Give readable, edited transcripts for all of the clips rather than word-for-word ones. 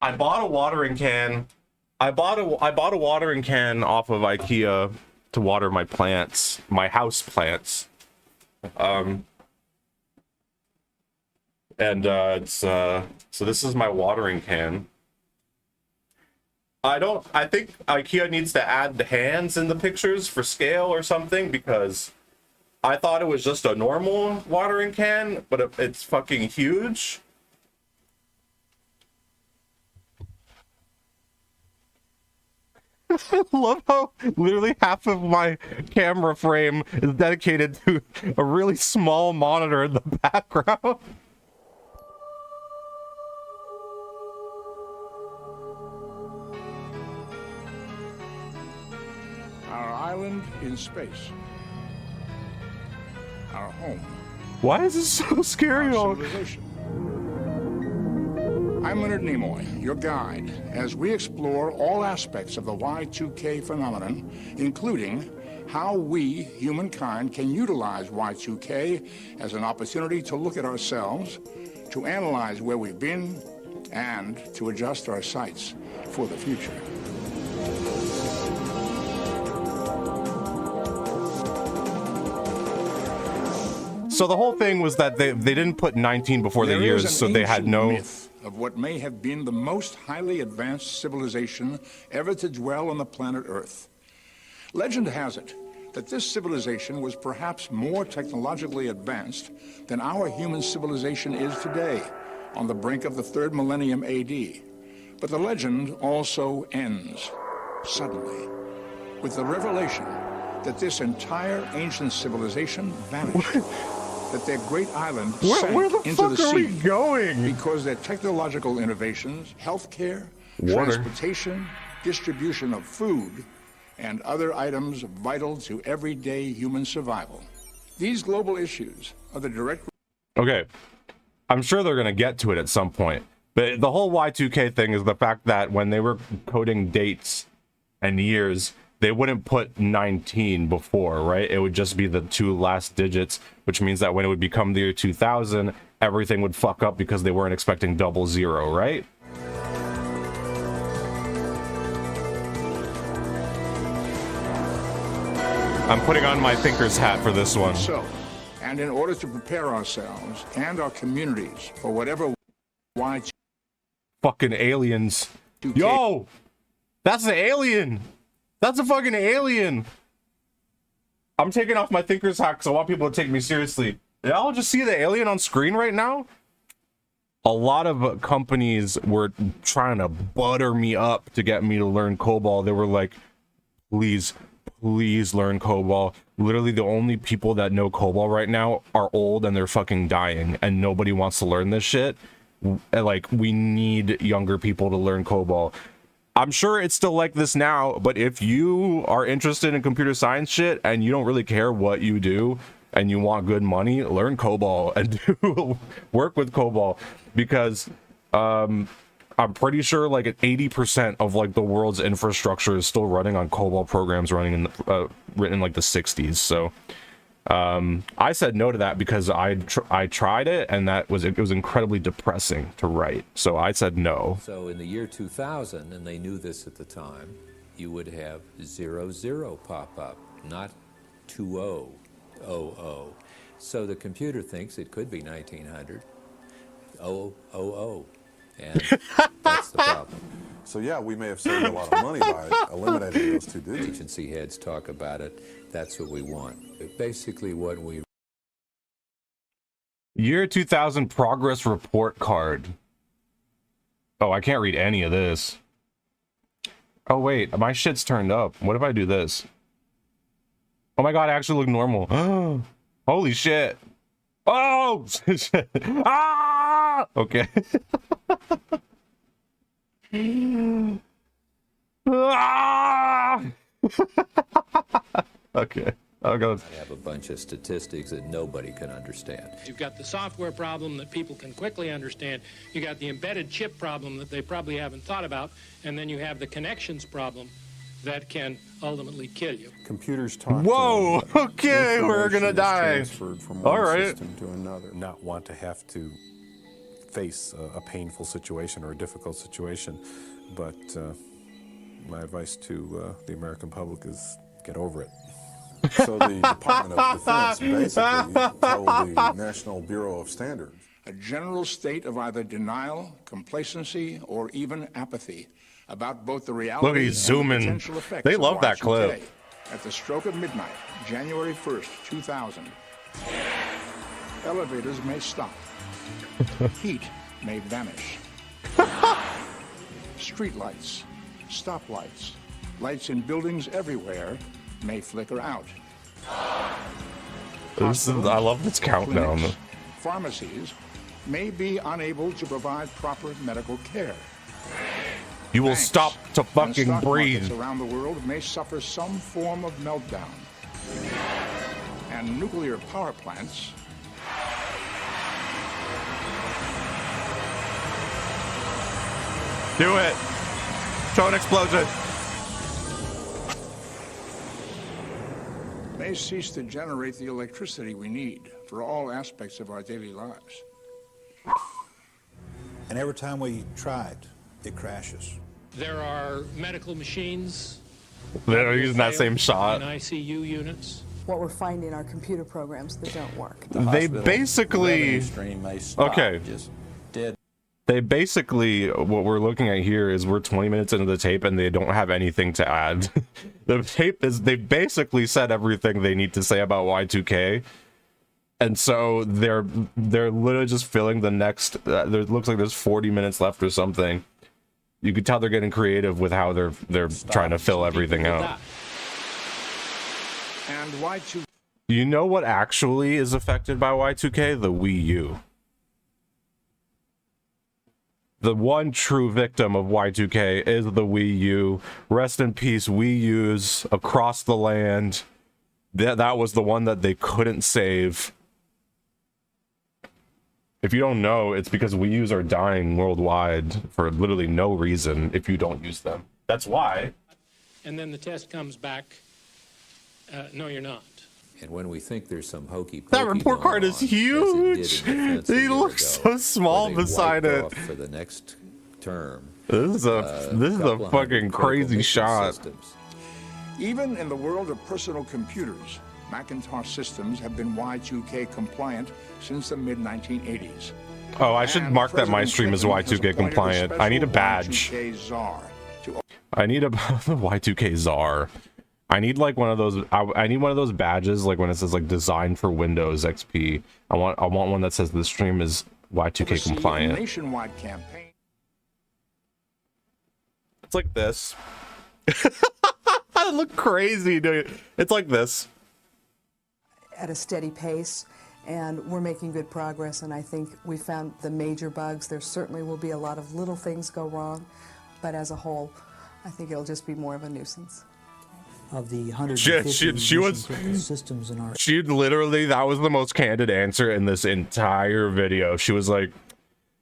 I bought a watering can. I bought a watering can off of Ikea to water my plants, my house plants. So this is my watering can. I think Ikea needs to add the hands in the pictures for scale or something, because I thought it was just a normal watering can, but it's fucking huge. I love how literally half of my camera frame is dedicated to a really small monitor in the background. Our island in space. Our home. Why is this so scary? Our civilization. I'm Leonard Nimoy, your guide, as we explore all aspects of the Y2K phenomenon, including how we, humankind, can utilize Y2K as an opportunity to look at ourselves, to analyze where we've been, and to adjust our sights for the future. So the whole thing was that they didn't put 19 before the years, so they had no... myth of what may have been the most highly advanced civilization ever to dwell on the planet Earth. Legend has it that this civilization was perhaps more technologically advanced than our human civilization is today, on the brink of the 3rd millennium AD. But the legend also ends, suddenly, with the revelation that this entire ancient civilization vanished. That their great island sank where the into fuck the sea are we going? because their technological innovations, healthcare, Water, transportation, distribution of food, and other items vital to everyday human survival. These global issues are the direct... Okay, I'm sure they're gonna get to it at some point, but the whole Y2K thing is the fact that when they were coding dates and years, they wouldn't put 19 before, right? It would just be the 2 last digits, which means that when it would become the year 2000, everything would fuck up because they weren't expecting 00, right? I'm putting on my thinker's hat for this one. So, and in order to prepare ourselves and our communities for whatever Y2K... Fucking aliens. Yo! That's an alien! That's a fucking alien! I'm taking off my thinker's hat because I want people to take me seriously. Did y'all just see the alien on screen right now? A lot of companies were trying to butter me up to get me to learn Cobol. They were like, please learn Cobol. Literally the only people that know Cobol right now are old and they're fucking dying, and nobody wants to learn this shit. Like, we need younger people to learn Cobol. I'm sure it's still like this now, but if you are interested in computer science shit and you don't really care what you do and you want good money, learn Cobol and work with Cobol, because I'm pretty sure like 80% of like the world's infrastructure is still running on Cobol programs running in written in like the 60s. So I said no to that because I tried it, and it was incredibly depressing to write. So I said no. So in the year 2000, and they knew this at the time, you would have 00 pop up, not 2000. So the computer thinks it could be 1900, 000, and that's the problem. So yeah, we may have saved a lot of money by eliminating those 2 digits. Agency heads talk about it. That's what we want. Basically what we... Year 2000 progress report card. Oh, I can't read any of this. Oh wait, my shit's turned up. What if I do this? Oh my god, I actually look normal. Holy shit. Oh! Ah! Okay. Ah! Okay. I'll go. I have a bunch of statistics that nobody can understand. You've got the software problem that people can quickly understand. You got the embedded chip problem that they probably haven't thought about. And then you have the connections problem that can ultimately kill you. Computers talk. Whoa! Okay, we're gonna die. Transferred from All one right. system to another. Not want to have to face a painful situation or a difficult situation. But my advice to the American public is get over it. So the Department of Defense basically told the National Bureau of Standards. A general state of either denial, complacency, or even apathy about both the reality Look, he's and zooming. the potential effects They of love that Y2K. clip. At the stroke of midnight, January 1st, 2000, elevators may stop. Heat may vanish. Street lights, stoplights, lights in buildings everywhere may flicker out. I love this countdown. Clinics, pharmacies may be unable to provide proper medical care. You will Banks stop to and fucking stock breathe. markets around the world may suffer some form of meltdown. And nuclear power plants Do it. Show an explosion. may cease to generate the electricity we need for all aspects of our daily lives. And every time we try it, it crashes. There are medical machines. They're using that same shot. In ICU units. What we're finding are computer programs that don't work. They basically, okay. Just dead. They basically, what we're looking at here is we're 20 minutes into the tape and they don't have anything to add. The tape is, they basically said everything they need to say about Y2K. And so they're literally just filling the next, there looks like there's 40 minutes left or something. You could tell they're getting creative with how they're trying to fill everything out. And Y2K. You know what actually is affected by Y2K? The Wii U. The one true victim of Y2K is the Wii U. Rest in peace, Wii U's across the land. That was the one that they couldn't save. If you don't know, it's because Wii U's are dying worldwide for literally no reason if you don't use them. That's why. And then the test comes back, no, you're not. And when we think there's some hokey pokey That report card is huge. He looks so small beside it. For the next term. This is a fucking crazy shot. Systems. Even in the world of personal computers, Macintosh systems have been Y2K compliant since the mid-1980s. Oh, I should And mark that my President stream is Clinton has Y2K appointed compliant. I need a special badge. Y2K czar to I need a Y2K czar. I need like one of those. I need one of those badges, like when it says like designed for Windows XP. I want one that says the stream is Y2K oversee a compliant. nationwide campaign. It's like this. I look crazy, dude. It's like this. At a steady pace, and we're making good progress, and I think we found the major bugs. There certainly will be a lot of little things go wrong, but as a whole, I think it'll just be more of a nuisance. Of the 150 she was systems in our she literally, that was the most candid answer in this entire video. She was like,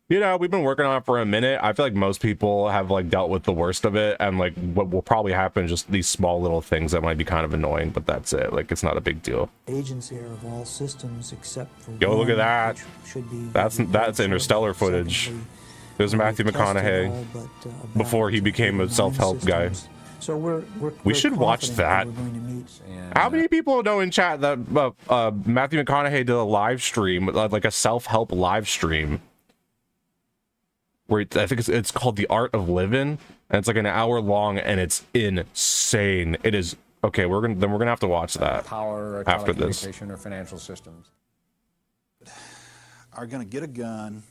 you know, we've been working on it for a minute. I feel like most people have like dealt with the worst of it, and like what will probably happen is just these small little things that might be kind of annoying, but that's it. Like, it's not a big deal. agents here of all systems except for Yo, look at one, that. which should be That's Interstellar footage. Secondly, There's Matthew we've tested McConaughey all but, about before he became a 9 self-help guy. systems. So we're We should watch that. We're going to meet. How many people know in chat that Matthew McConaughey did a live stream, like a self-help live stream, where I think it's called The Art of Livin, and it's like an hour long, and it's insane. It is okay. We're gonna have to watch that Power, after this. telecommunication, or financial systems. Are going to get a gun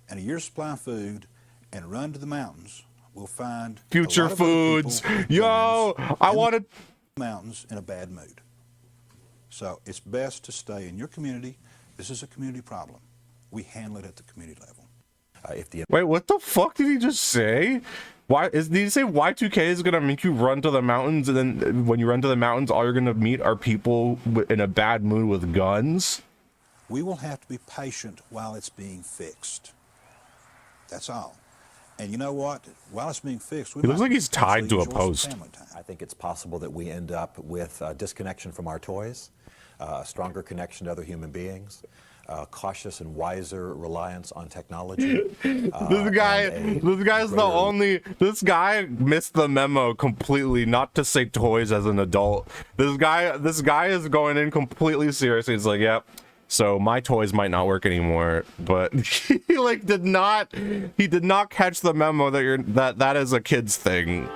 and a year's supply of food and run to the mountains. We'll find Future a lot of other foods. people with Yo, guns I in wanted. the mountains in a bad mood. So it's best to stay in your community. This is a community problem. We handle it at the community level. Wait, what the fuck did he just say? Did he say Y2K is gonna make you run to the mountains, and then when you run to the mountains, all you're gonna meet are people in a bad mood with guns? We will have to be patient while it's being fixed. That's all. And you know what? While it's being fixed, we He looks might like he's tied actually to a enjoy some post. family time. I think it's possible that we end up with disconnection from our toys, a stronger connection to other human beings, cautious and wiser reliance on technology. This guy's the only. This guy missed the memo completely. Not to say toys as an adult. This guy is going in completely serious. He's like, yep. So my toys might not work anymore, but he like did not catch the memo that that is a kid's thing.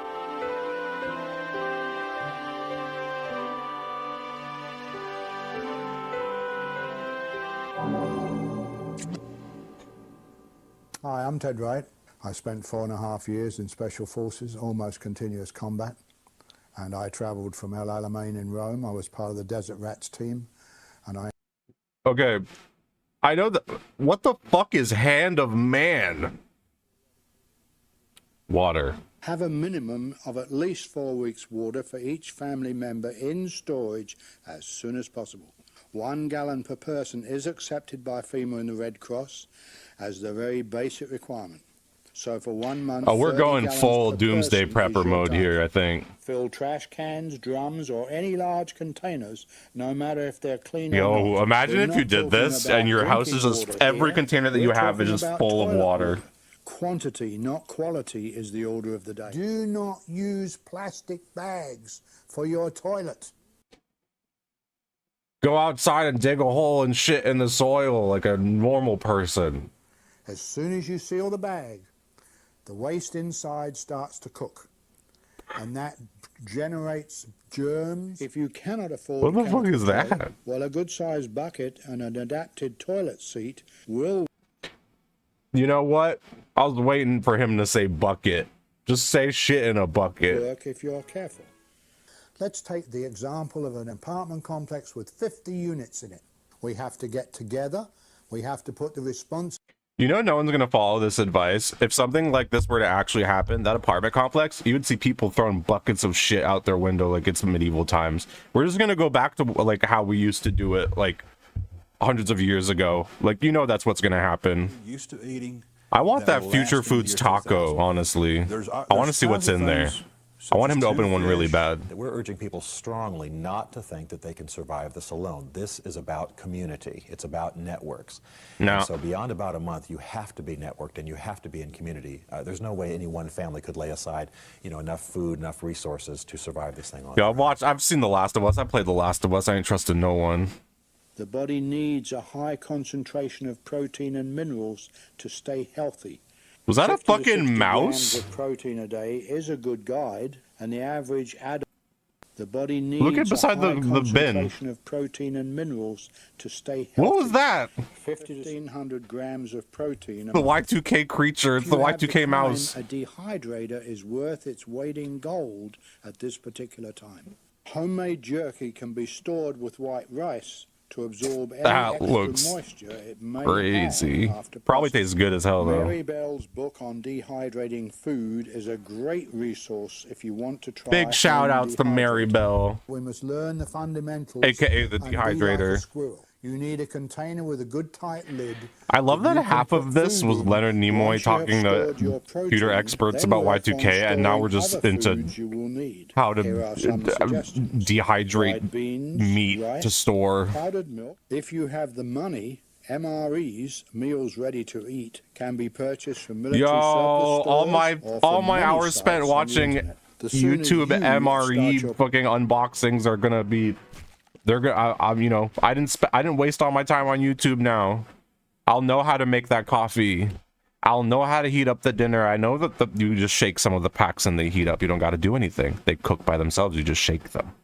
Hi, I'm Ted Wright. I spent 4.5 years in Special Forces, almost continuous combat, and I travelled from El Alamein in Rome. I was part of the Desert Rats team, and I... Okay, I know that. What the fuck is Hand of Man? Water. Have a minimum of at least 4 weeks' water for each family member in storage as soon as possible. 1 gallon per person is accepted by FEMA and the Red Cross as the very basic requirement. So for 1 month... Oh, we're going full doomsday prepper mode here, I think. Fill trash cans, drums, or any large containers, no matter if they're clean or Yo, not. imagine if you did this and your house is just, every container that you have is just full of water. Quantity, not quality, is the order of the day. Do not use plastic bags for your toilet. Go outside and dig a hole and shit in the soil like a normal person. As soon as you seal the bag, the waste inside starts to cook, and that generates germs. If you cannot afford... What the fuck is that? Well, a good-sized bucket and an adapted toilet seat will... You know what? I was waiting for him to say bucket. Just say shit in a bucket. ...work if you're careful. Let's take the example of an apartment complex with 50 units in it. We have to get together. We have to put the response... You know, no one's going to follow this advice. If something like this were to actually happen, that apartment complex, you would see people throwing buckets of shit out their window like it's medieval times. We're just going to go back to like how we used to do it like hundreds of years ago. Like, you know, that's what's going to happen. Used to eating. I want that Future Foods taco, honestly. I want to see what's in there. I want him to open one really bad. We're urging people strongly not to think that they can survive this alone. This is about community. It's about networks. No. And so beyond about a month, you have to be networked and you have to be in community. There's no way any one family could lay aside, you know, enough food, enough resources to survive this thing on. Yeah, I've seen The Last of Us. I played The Last of Us. I ain't trusted no one. The body needs a high concentration of protein and minerals to stay healthy. Was that a 50 to fucking 60 mouse? grams of protein a day is a good guide, and the average adult. The body needs Look at beside a high the bin. concentration of protein and minerals to stay healthy. What was that? 50 to 1,500 grams of protein. The Y2K creature. It's the Y2K mouse. A dehydrator is worth its weight in gold at this particular time. Homemade jerky can be stored with white rice to absorb any That extra looks moisture it may crazy. have after Probably processing. tastes good as hell though. Mary Bell's book on dehydrating food is a great resource if you want to try. Big shout outs to Mary Bell, We must learn the fundamentals. aka the and be dehydrator. like a squirrel. You need a container with a good tight lid. I love that you half can of put this food was in. Leonard Nimoy Once you have talking stored to your computer protein, experts then about work on Y2K, and now we're storing just other into foods you will need. how Here are some to suggestions. dehydrate Dried beans, meat rice, to store. powdered milk. If you have the money, MREs, meals ready to eat, can be purchased from military Yo, surplus all stores my or from many hours sites spent on the watching internet. The sooner YouTube you MRE start your fucking unboxings are gonna be. They're gonna. I'm you know. I didn't waste all my time on YouTube. Now, I'll know how to make that coffee. I'll know how to heat up the dinner. I know that you just shake some of the packs and they heat up. You don't got to do anything. They cook by themselves. You just shake them.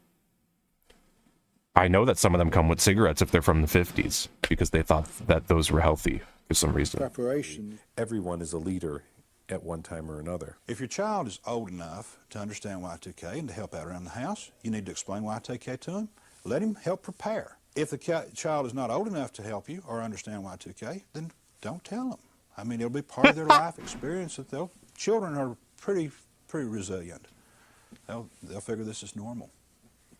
I know that some of them come with cigarettes if they're from the 50s because they thought that those were healthy for some reason. preparation. Everyone is a leader at one time or another. If your child is old enough to understand Y2K and to help out around the house, you need to explain Y2K to him. Let him help prepare. If the child is not old enough to help you or understand Y2K, then don't tell them. I mean, it'll be part of their life experience that children are pretty resilient. They'll figure this is normal.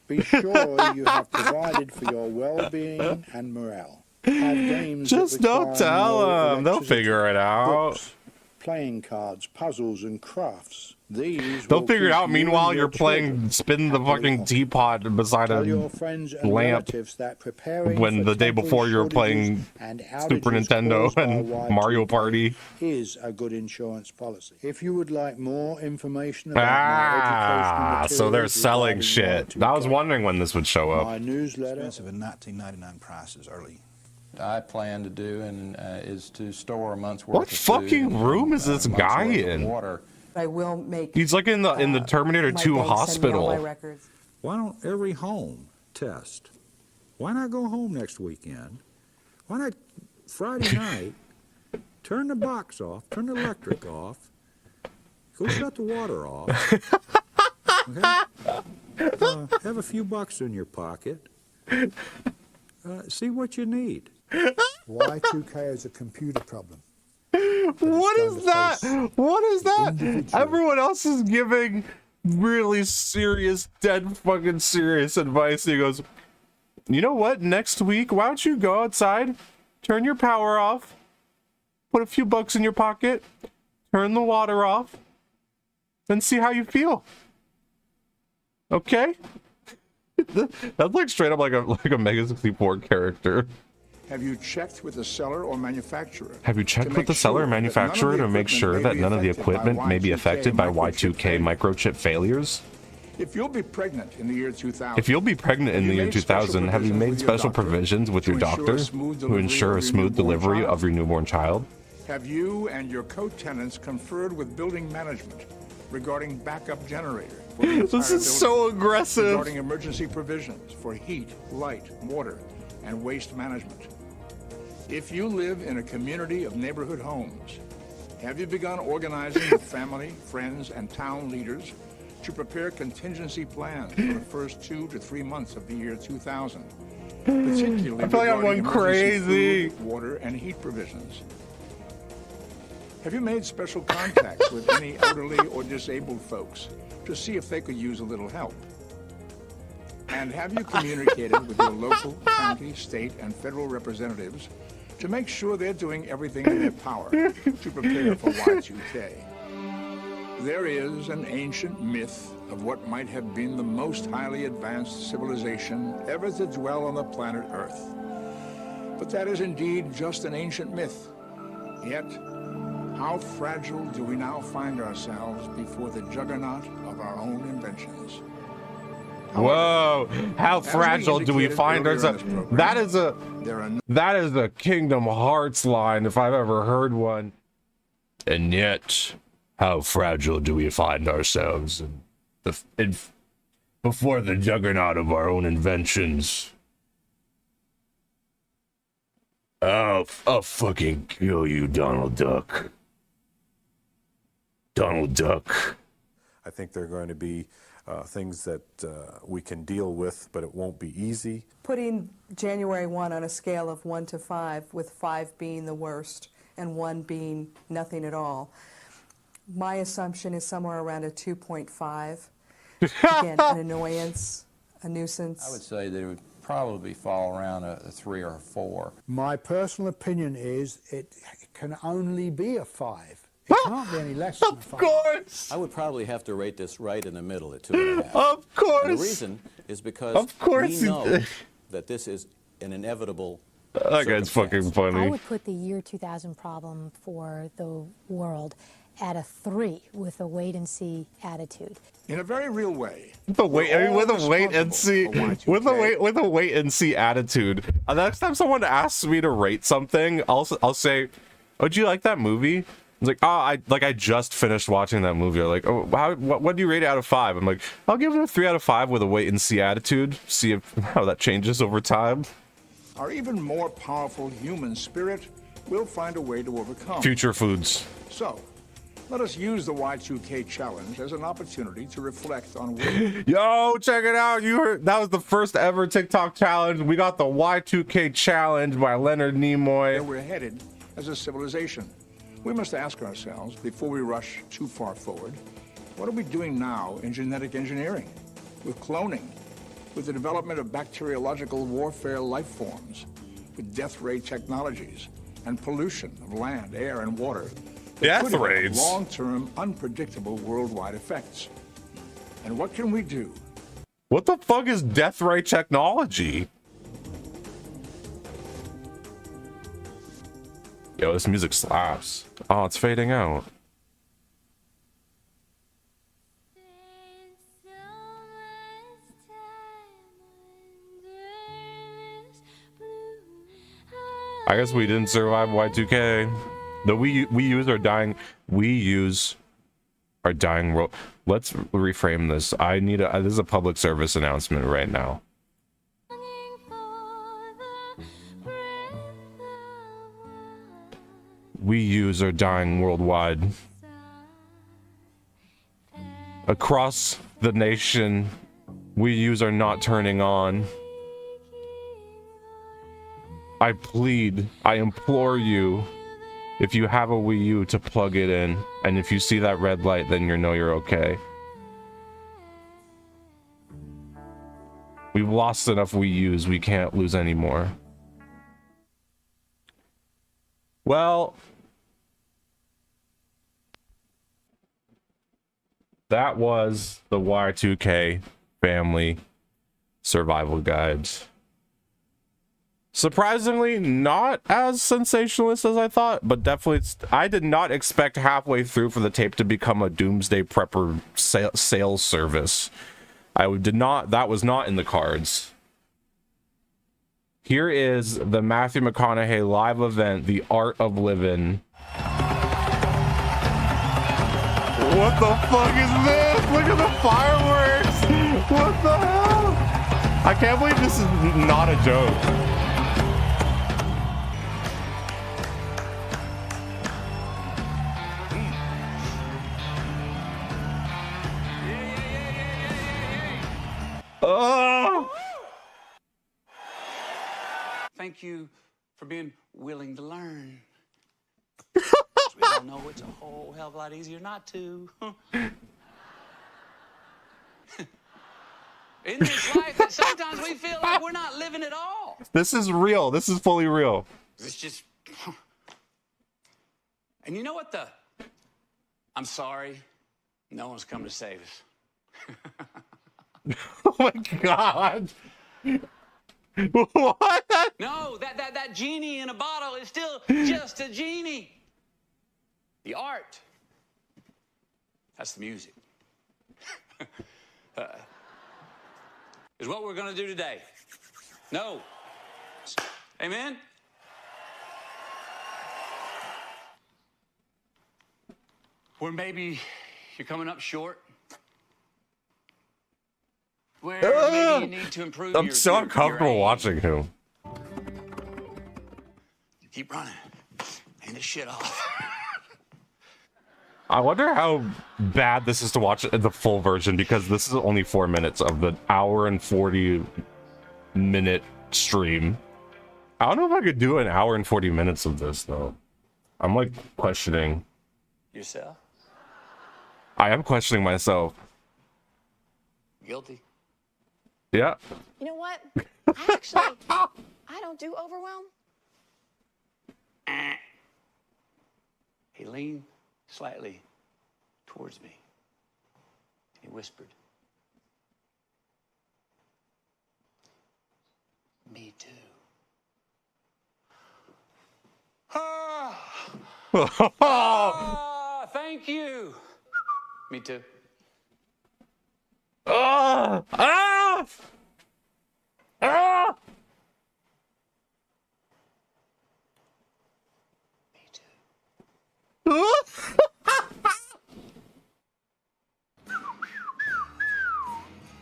Be sure you have provided for your well-being and morale. Have games Just that don't require tell no them. They'll electricity, figure it out. books, playing cards, puzzles, and crafts. These They'll will figure it keep out. you Meanwhile, and you're your playing, children spin the happily fucking off. teapot beside Tell a your friends and lamp relatives that preparing when for the day temporary before you're shortages playing and Super outages Nintendo caused by and Y2K Mario Party. is a good insurance policy. If you would like more information about my educational materials So they're selling regarding shit. Y2K, I was wondering when this would show up. my newsletter. Expensive in 1999 prices early. I plan to do is to store a month's worth What of food fucking and, room is this a month's guy worth of in? water. I will make. He's like in the Terminator my 2 bank send me all my hospital. records. Why don't every home test? Why not go home next weekend? Why not Friday night, turn the box off, turn the electric off, go shut the water off, okay? Have a few bucks in your pocket, see what you need. Y2K is a computer problem. What is that? What is that? Everyone else is giving really serious, dead fucking serious advice. He goes, you know what? Next week, why don't you go outside, turn your power off, put a few bucks in your pocket, turn the water off, and see how you feel. Okay? That's like straight up like a Mega 64 character. Have you checked with the seller or manufacturer? Have you checked with the seller or manufacturer to make sure that none of the equipment may be affected by Y2K microchip failures? If you'll be pregnant in the year 2000, If you'll be pregnant in the year 2000, have you made special provisions with your doctor to ensure a smooth delivery of your newborn child? have you and your co-tenants conferred with building management regarding backup generator? For the This entire is so building, aggressive. Regarding emergency provisions for heat, light, water, and waste management. If you live in a community of neighborhood homes, have you begun organizing with family, friends, and town leaders to prepare contingency plans for the first 2 to 3 months of the year 2000, particularly I feel like I'm regarding going emergency crazy. food, water, and heat provisions? Have you made special contacts with any elderly or disabled folks to see if they could use a little help? And have you communicated with your local, county, state, and federal representatives to make sure they're doing everything in their power to prepare for Y2K? There is an ancient myth of what might have been the most highly advanced civilization ever to dwell on the planet Earth. But that is indeed just an ancient myth. Yet, how fragile do we now find ourselves before the juggernaut of our own inventions? Whoa! How as we fragile do we indicated find earlier in ourselves? this program, That is a Kingdom Hearts line if I've ever heard one. And yet, how fragile do we find ourselves before the juggernaut of our own inventions? I'll fucking kill you, Donald Duck. Donald Duck. I think there are going to be things that we can deal with, but it won't be easy. Putting January 1 on a scale of 1 to 5, with 5 being the worst and 1 being nothing at all, my assumption is somewhere around a 2.5. Again, an annoyance, a nuisance. I would say that it would probably fall around a 3 or a 4. My personal opinion is it can only be a 5. It can't be any less than a 5. Of course! I would probably have to rate this right in the middle at 2.5. Of course! And the reason is because we know that this is an inevitable That guy's fucking funny. I would put the year 2000 problem for the world at a 3 with a wait-and-see attitude. In a very real way. With a wait and see, with a wait and see attitude. The next time someone asks me to rate something, I'll say, "Oh, do you like that movie?" It's like, "Oh, I just finished watching that movie." Or like, "Oh, what do you rate it out of 5?" I'm like, "I'll give it a 3 out of 5 with a wait and see attitude. See how that changes over time." Our even more powerful human spirit will find a way to overcome. Future foods. So, let us use the Y2K challenge as an opportunity to reflect on where Yo, check it out. You heard that was the first ever TikTok challenge. We got the Y2K challenge by Leonard Nimoy. we're headed as a civilization. We must ask ourselves, before we rush too far forward, what are we doing now in genetic engineering, with cloning, with the development of bacteriological warfare life forms, with death ray technologies, and pollution of land, air, and water, Death could have rates. long-term, unpredictable worldwide effects. And what can we do? What the fuck is death ray technology? Yo, this music slaps. Oh, it's fading out. I guess we didn't survive Y2K. The we use are dying. We use are dying. Let's reframe this. I need a. This is a public service announcement right now. We use are dying worldwide. Across the nation, we use are not turning on. I plead, I implore you, if you have a Wii U, to plug it in, and if you see that red light, then you know you're okay. We've lost enough Wii U's, we can't lose any more. Well, that was the Y2K family survival guides. Surprisingly, not as sensationalist as I thought, but definitely, I did not expect halfway through for the tape to become a doomsday prepper sales service. That was not in the cards. Here is the Matthew McConaughey live event, The Art of Livin. What the fuck is this? Look at the fireworks! What the hell? I can't believe this is not a joke. Thank you for being willing to learn. We all know it's a whole hell of a lot easier not to. In this life, that sometimes we feel like we're not living at all. This is real. This is fully real. It's just... And you know what I'm sorry. No one's come to save us. Oh my god. What? No, that genie in a bottle is still just a genie. The art, that's the music, is what we're going to do today. No. Amen? Where maybe you're coming up short. Where maybe you need to improve I'm so uncomfortable watching him. Keep running. Ain't this shit off. I wonder how bad this is to watch the full version, because this is only 4 minutes of the hour and 40-minute stream. I don't know if I could do an hour and 40 minutes of this, though. I'm like questioning. Yourself? I am questioning myself. Guilty. Yeah. You know what? I don't do overwhelm. He leaned slightly towards me. He whispered, "Me too." Thank you. Me too.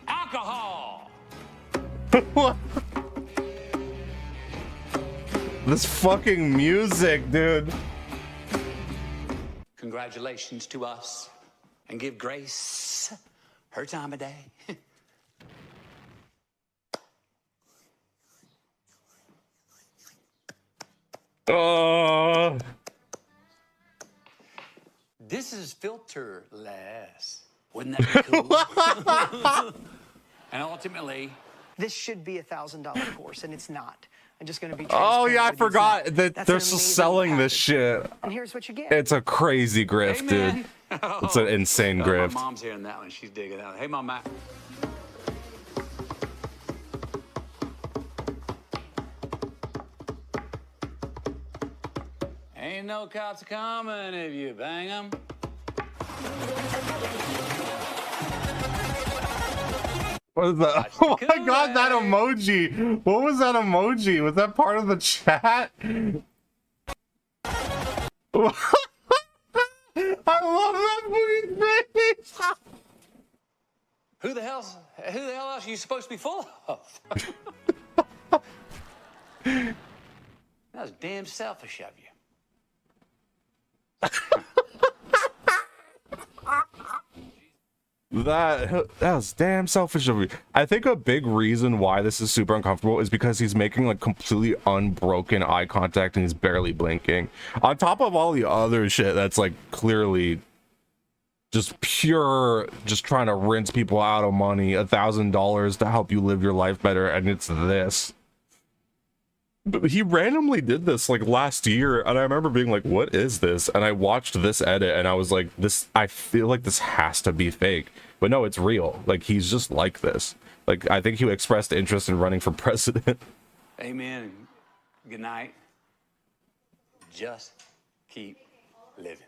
Alcohol. What? This fucking music, dude. Congratulations to us, and give Grace her time of day. This is filterless. Wouldn't that be cool? And ultimately, This should be a $1,000 course, and it's not. I'm just going to be Oh transparent yeah, I with you. forgot that That's they're an amazing selling this shit. And here's what you get. It's a crazy grift, dude. It's an insane My grift. mom's hearing that one. She's digging out. Hey, Mom, Matt. Ain't no cops coming if you bang them. What is that? Oh my god, that emoji! What was that emoji? Was that part of the chat? I love that fucking face! Who the hell else are you supposed to be full of? That was damn selfish of you. That was damn selfish of me. I think a big reason why this is super uncomfortable is because he's making like completely unbroken eye contact and he's barely blinking. On top of all the other shit that's like clearly just pure, just trying to rinse people out of money, $1,000 to help you live your life better, and it's this. But he randomly did this like last year, and I remember being like, what is this? And I watched this edit and I was like, I feel like this has to be fake. But no, it's real. Like, he's just like this. Like, I think he expressed interest in running for president. Amen. Good night. Just keep living.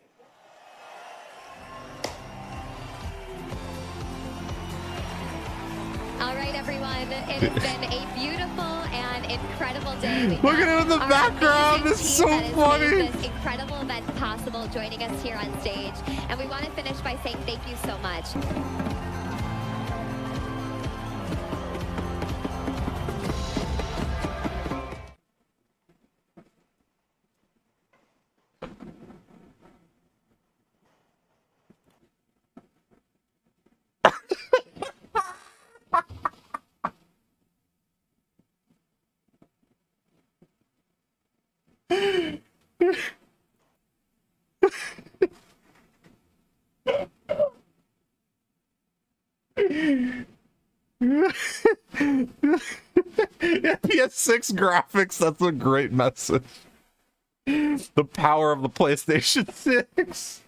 All right, everyone. It has been a beautiful and incredible day. Look at him in the background. It's so funny. This incredible event possible, joining us here on stage. And we want to finish by saying thank you so much. PS6 graphics, that's a great message. The power of the PlayStation 6.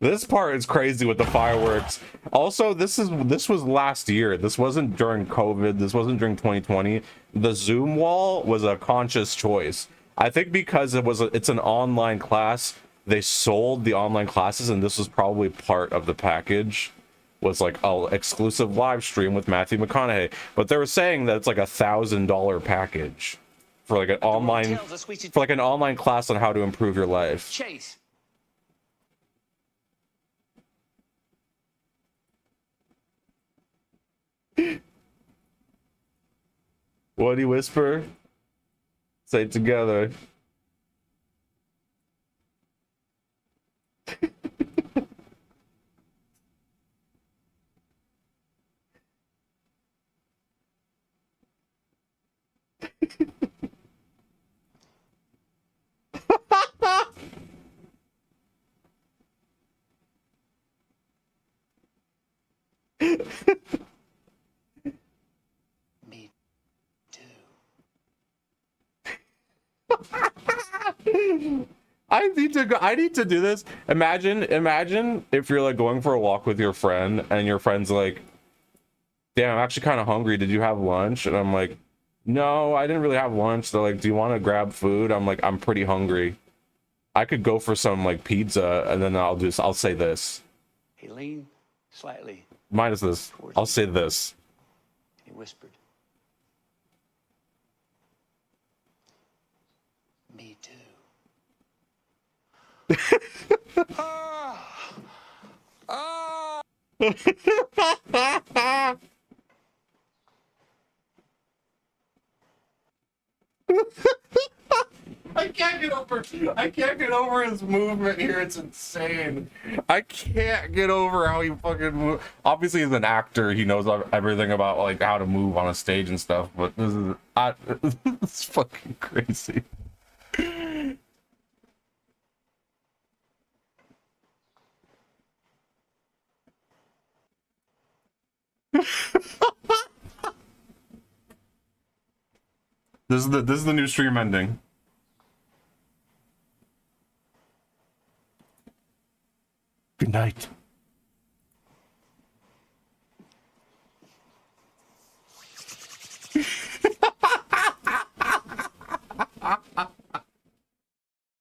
This part is crazy with the fireworks. Also, this was last year. This wasn't during COVID. This wasn't during 2020. The Zoom wall was a conscious choice. I think because it's an online class, they sold the online classes, and this was probably part of the package. Was like an exclusive live stream with Matthew McConaughey. But they were saying that it's like $1,000 package for like an online class on how to improve your life. Chase. What do you whisper? Say it together. Me too. I need to do this. Imagine if you're like going for a walk with your friend and your friend's like, damn, I'm actually kind of hungry. Did you have lunch? And I'm like, no, I didn't really have lunch. They're like, do you want to grab food? I'm like, I'm pretty hungry. I could go for some like pizza, and then I'll say this. He leaned slightly. Minus this. I'll say this. He whispered. Me too. I can't get over I can't get over his movement here. It's insane. I can't get over how he fucking moves. Obviously, he's an actor. He knows everything about like how to move on a stage and stuff. But this is it's fucking crazy. This is the new stream ending. Good night.